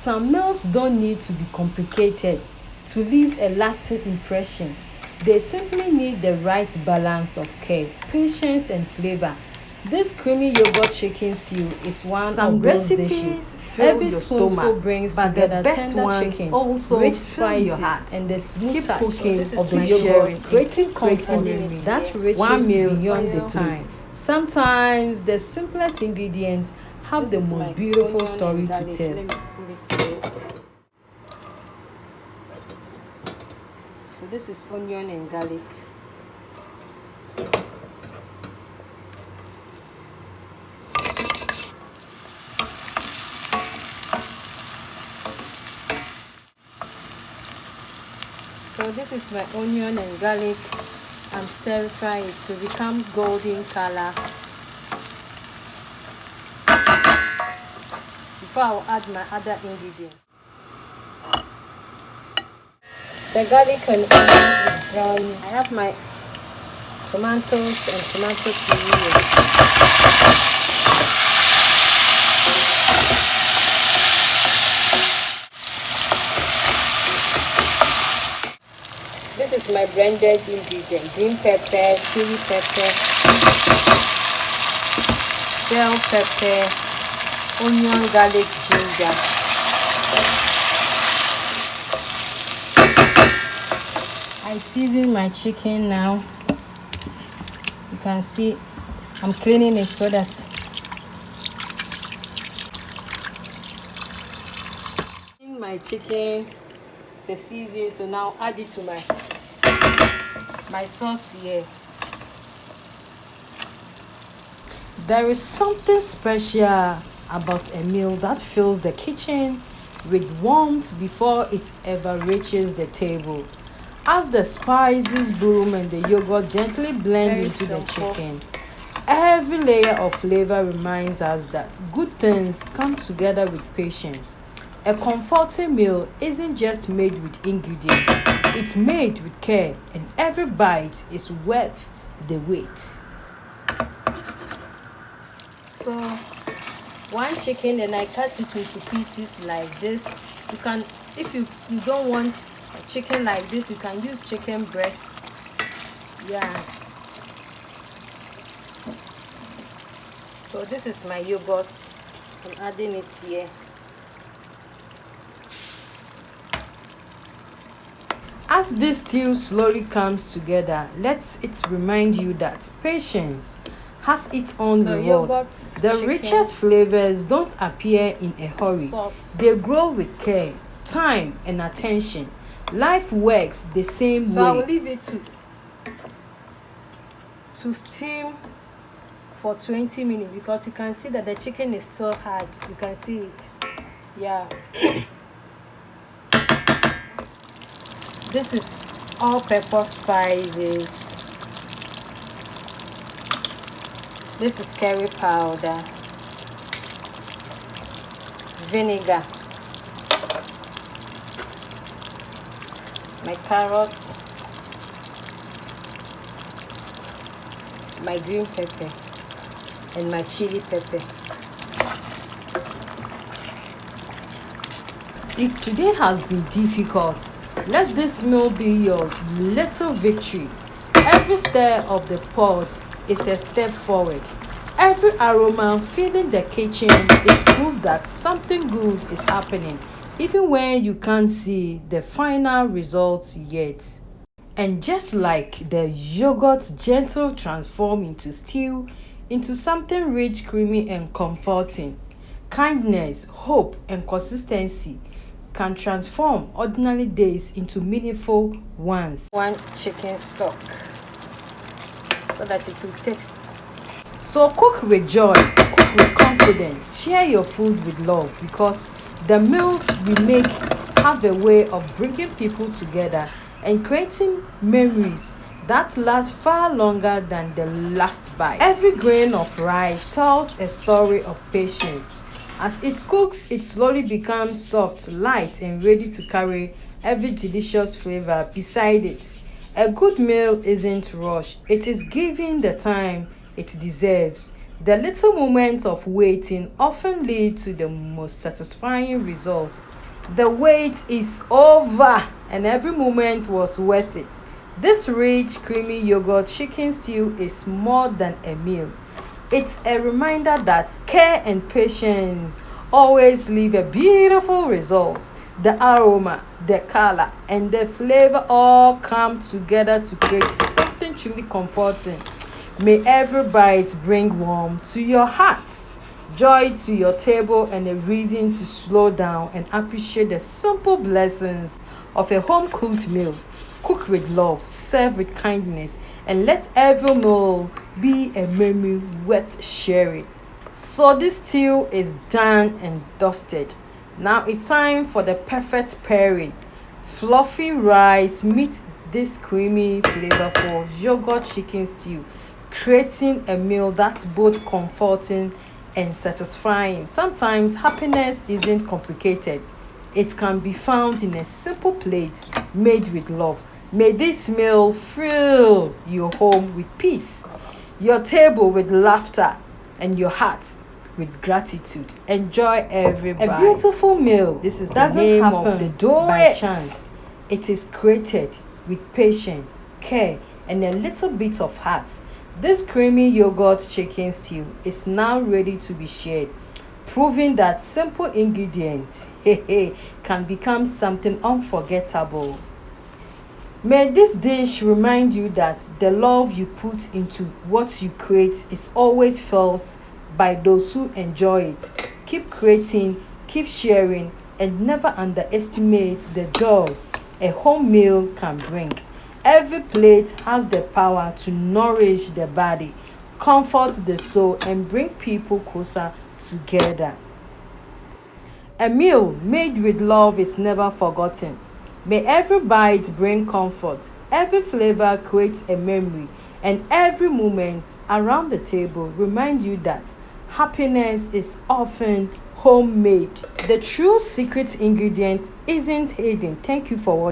Some meals don't need to be complicated to leave a lasting impression. They simply need the right balance of care, patience, and flavor. This creamy yogurt chicken stew is one Some of those recipes dishes. fill Every your spoonful stomach, brings but the together best tender ones chicken, also rich fill your spices, heart. and the smooth Keep touch cooking, of the keep yogurt, sharing, creating creating comfort memories. that One reaches meal beyond at the a plate. time. Sometimes the simplest ingredients have the most beautiful story to tell. So this is onion and garlic. So this is my onion and garlic. I'm stir frying it to become golden color. Before I'll add my other ingredients. The garlic and onion is browning. I have my tomatoes and tomato puree. This is my blended ingredient: green pepper, chili pepper, bell pepper, onion, garlic, ginger. I season my chicken now. You can see I'm cleaning it so that in my chicken, the seasoning. So now add it to my sauce here. There is something special about a meal that fills the kitchen with warmth before it ever reaches the table. As the spices bloom and the yogurt gently blend Very into the simple. chicken, every layer of flavor reminds us that good things come together with patience. A comforting meal isn't just made with ingredients, it's made with care, and every bite is worth the wait. So one chicken, and I cut it into pieces like this. You can, if you don't want a chicken like this, you can use chicken breast. Yeah. So this is my yogurt. I'm adding it here. As this stew slowly comes together, let it remind you that patience has its own So reward. yogurt, The chicken, richest flavors don't appear in a hurry. sauce. They grow with care, time, and attention. Life works the same So I will way. leave it to steam for 20 minutes because you can see that the chicken is still hard. You can see it. Yeah. This is all pepper spices. This is curry powder, vinegar, my carrots, my green pepper, and my chili pepper. If today has been difficult, let this meal be your little victory. Every stir of the pot is a step forward. Every aroma filling the kitchen is proof that something good is happening, even when you can't see the final results yet. And just like the yogurt gentle transform into stew, into something rich, creamy, and comforting, kindness, hope, and consistency can transform ordinary days into meaningful ones. One chicken stock so that it will taste. So cook with joy, cook with confidence, share your food with love, because the meals we make have a way of bringing people together and creating memories that last far longer than the last bite. Every grain of rice tells a story of patience. As it cooks, it slowly becomes soft, light, and ready to carry every delicious flavor beside it. A good meal isn't rushed, it is given the time it deserves. The little moments of waiting often lead to the most satisfying results. The wait is over and every moment was worth it. This rich, creamy yogurt chicken stew is more than a meal. It's a reminder that care and patience always leave a beautiful result. The aroma, the color, and the flavor all come together to create something truly comforting. May every bite bring warmth to your heart, joy to your table, and a reason to slow down and appreciate the simple blessings of a home cooked meal. Cook with love, serve with kindness, and let every meal be a memory worth sharing. So this stew is done and dusted. Now it's time for the perfect pairing. Fluffy rice meet this creamy, flavorful yogurt chicken stew, creating a meal that's both comforting and satisfying. Sometimes happiness isn't complicated. It can be found in a simple plate made with love. May this meal fill your home with peace, your table with laughter, and your heart with gratitude. Enjoy every bite. A beautiful meal. This is the name of the dough by chance. It is created with patience, care, and a little bit of heart. This creamy yogurt chicken stew is now ready to be shared, proving that simple ingredients can become something unforgettable. May this dish remind you that the love you put into what you create is always felt by those who enjoy it. Keep creating, keep sharing, and never underestimate the joy a home meal can bring. Every plate has the power to nourish the body, comfort the soul, and bring people closer together. A meal made with love is never forgotten. May every bite bring comfort, every flavor creates a memory, and every moment around the table remind you that happiness is often homemade. The true secret ingredient isn't hidden. Thank you for watching.